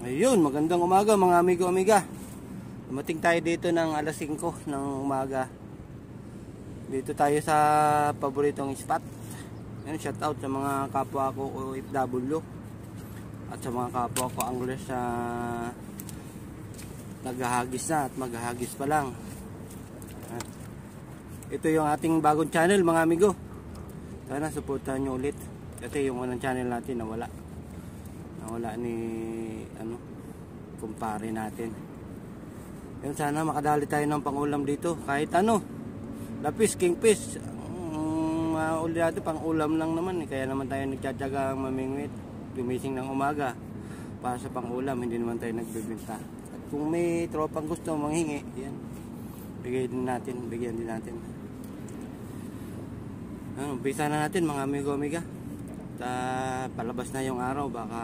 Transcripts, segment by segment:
Ayun, magandang umaga mga amigo-amiga. Dumating tayo dito ng alas 5 ng umaga. Dito tayo sa paboritong spot. Ayun, shout out sa mga kapwa ko OFW at sa mga kapwa ko anglers sa naghahagis na at maghahagis pa lang. Ito yung ating bagong channel mga amigo. Sana supportahan nyo ulit. Kasi yung unang channel natin nawala ni kumpare natin. Yun, sana makadali tayo ng pangulam dito kahit ano, lapis, kingfish, uli natin pang ulam lang naman kaya naman tayo nagtsatsaga mamingwit, gumising ng umaga para sa pangulam, hindi naman tayo nagbibenta. At kung may tropang gusto manghingi, yan, bigyan din natin. Umpisa na natin mga amigo-amiga. Palabas na yung araw, baka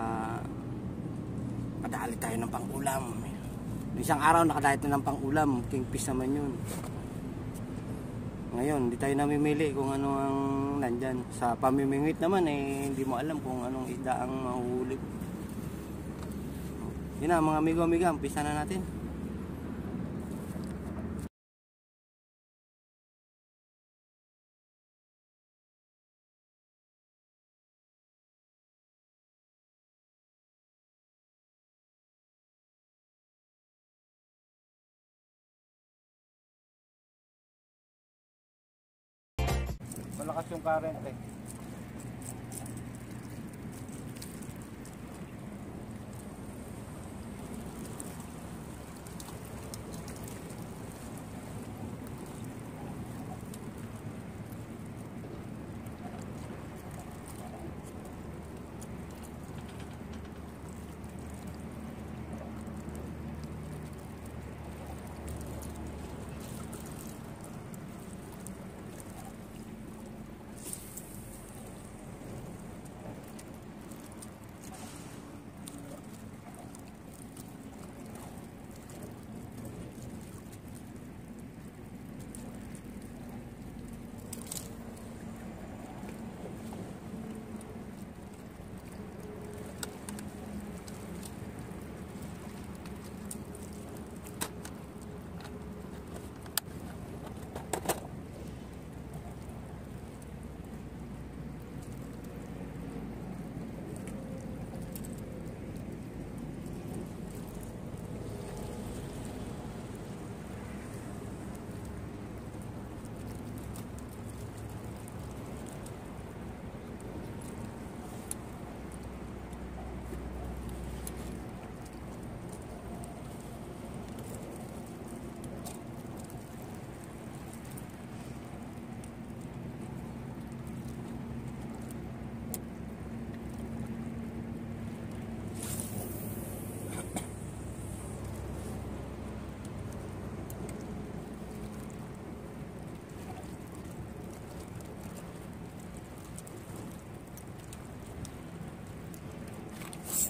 kadali tayo ng pang-ulam. Isang araw nakadali tayo ng pang-ulam, kingfish naman yun. Ngayon, hindi tayo namimili kung ano ang nandyan. Sa pamimingwit naman, hindi mo alam kung anong isda ang mahuhuli. Yun na mga amigo-amiga, umpisa na natin. Malakas yung current eh.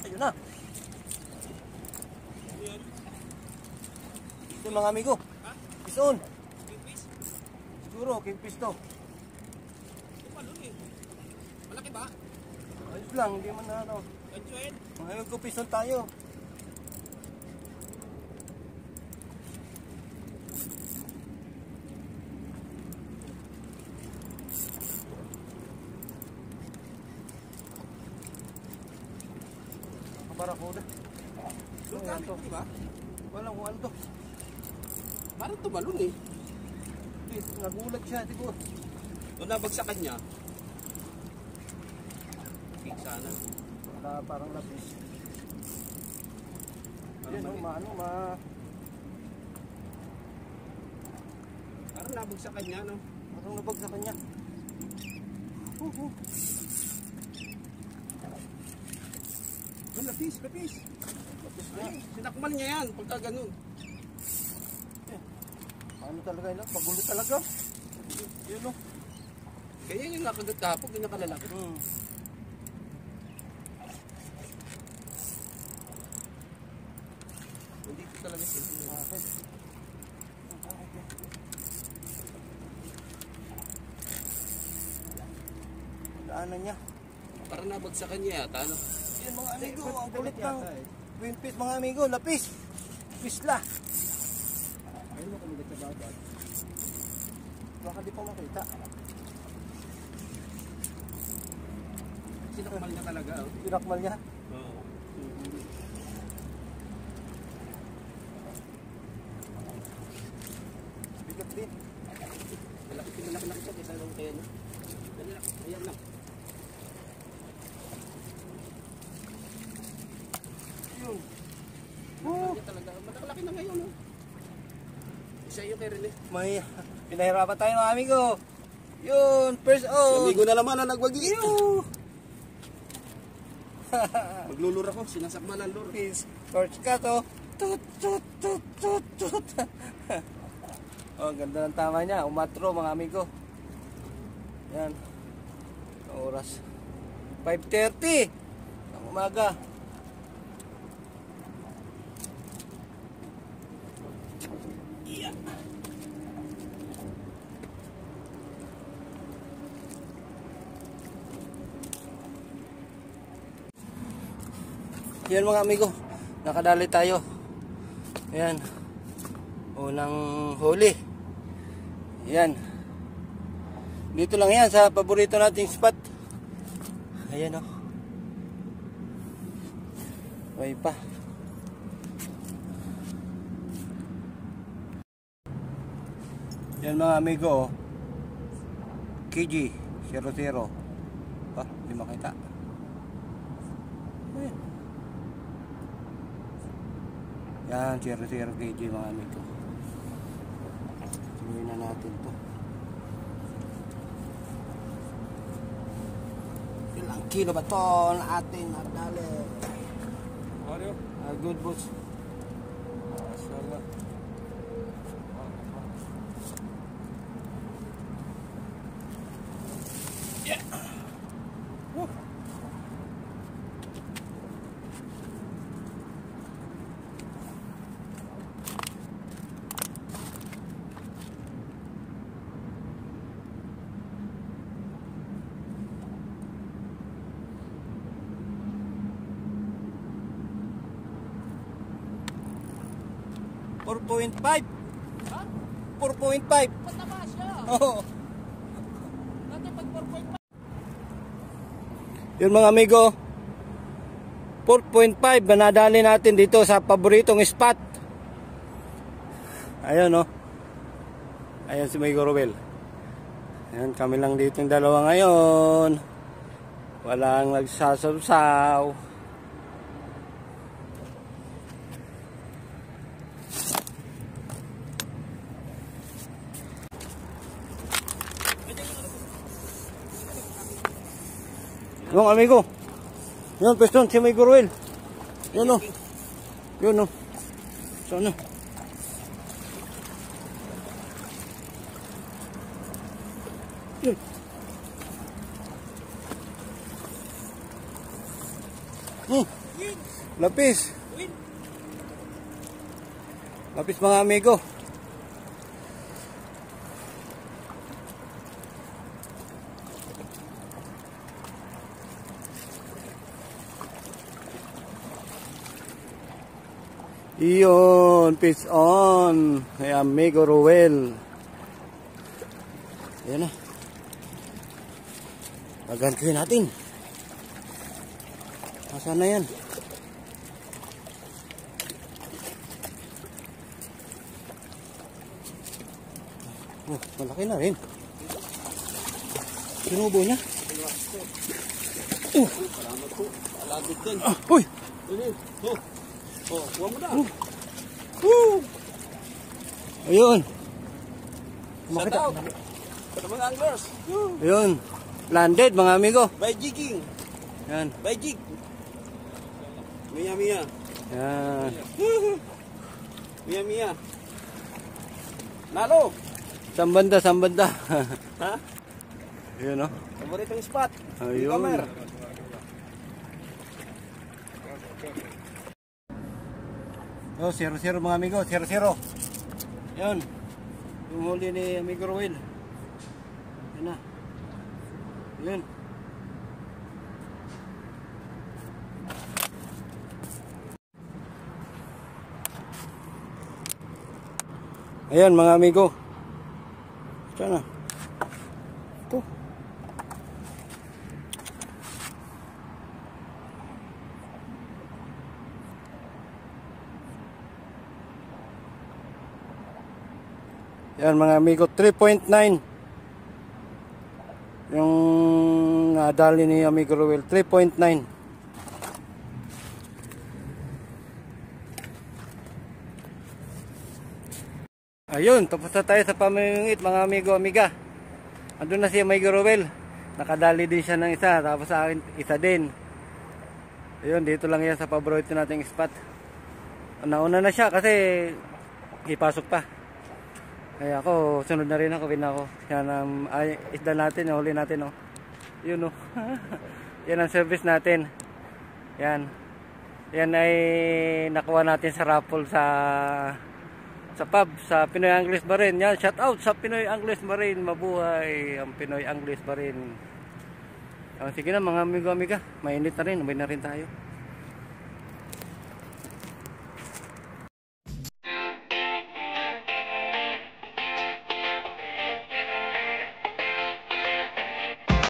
Ayun na. Ito mga amigo. Fish on. Kingfish? Siguro, kingfish to. Ito palun eh. Malaki ba? Ayos lang, hindi man na ano. Ganyan. Ngayon ko fish on tayo. Barakuda. Doon kami, di ba? Walang kung ano to. Parang tumalun eh. Nagulat siya, siguro. Doon nabagsakan niya. King sana. Parang lapis. Parang Yan, Parang nabagsakan niya, no? Parang nabagsakan niya. Lapis. Lapis na. Sinakmal niya yan pagka ganun. Ano talaga yun? Pagulo talaga. Yun o. Kaya yung nakagat kahapon, pinakalalaki. Hindi ko talaga siya. Daanan niya. Parang nabagsakan niya yata, no? Yan mga amigo, ang kulit lang. Twin fish mga amigo, lapis. Pisla. Ayun mo kumagat sa babat. Baka di pa makita. Sinakmal niya talaga. Oh. Pinakmal niya. Oo. Bigat din. Malaki siya kaysa nung kaya niya. Ayan lang. Yun. Malaki talaga. Malaki na ngayon. Oh. Isa yung kay Rene. May pinahirapan tayo mga amigo. Yun, first Si out. amigo na naman ang nagwagi. Yun. Maglulur ako. Sinasakmalan lur. Fish. Torch ka to. Tut, tut, tut, tut, tut. Oh, ganda ng tama niya. Umatro mga amigo. Yan. Ang oras. 5:30 ng umaga. Yeah. Yan mga amigo. Nakadali tayo. Ayan. Unang huli. Yan. Dito lang yan sa paborito nating spot. Ayan o. May pa. Yan mga amigo. KG 00. Ah, di makita. Ayan. Yan, 00 KG mga amigo. Sinuhin na natin to. Ilang kilo ba to na atin nadali? Mario? Good boss. Mashallah. Yeah. Woo. Ha? 4.5. 4.5. Mataba siya. Oo. Dati pag 4.5. Yun mga amigo. 4.5 na nadali natin dito sa paboritong spot. Ayun oh. Ayun si Amigo Ruel. Ayun, kami lang dito yung dalawa ngayon. Walang nagsasawsaw. Yung amigo. Yun, peston, si Amigo Ruel. Yun o. Yun o. Sana. Yun. Lapis. Lapis mga amigo. Iyon, fish on. Ay Amigo Ruel. Ayan na. Pagantuin natin. Nasaan na yan? Oh, malaki na rin. Sinubo niya. Salamat po. Alagod din. Uy! Oh. Oh, huwag mo na. Ayun. Shout out sa mga anglers. Ayun. Landed mga amigo. By jigging. Yan. By jig. Mia. Yan. Mia. Nalo. Sambanda. Ha? Ayun o. Paboritong spot. Ayun. Kamer. Oh, 0-0 mga amigo, 0-0. Yun. Yung huli ni Amigo Ruel. Yan na. Yun. Ayan mga amigo. Sana. Ito. Yan mga amigo, 3.9 yung nadali ni amigo Ruel, 3.9. Ayun, tapos na tayo sa pamimingit mga amigo amiga. Andun na si amigo Ruel, nakadali din siya ng isa, tapos sa akin isa din. Ayun, dito lang yan sa paborito nating spot. Nauna na siya kasi ipasok pa. Kaya ako, sunod na rin ako, ako. Yan ay, isda natin, huli natin, oh. Yun, oh. Yan ang service natin. Yan. Yan ay nakuha natin sa raffle sa pub, sa Pinoy Anglers Marine. Yan, shout out sa Pinoy Anglers Marine. Mabuhay ang Pinoy Anglers Marine. Sige na mga amigo-amiga, mainit na rin, uwi na rin tayo.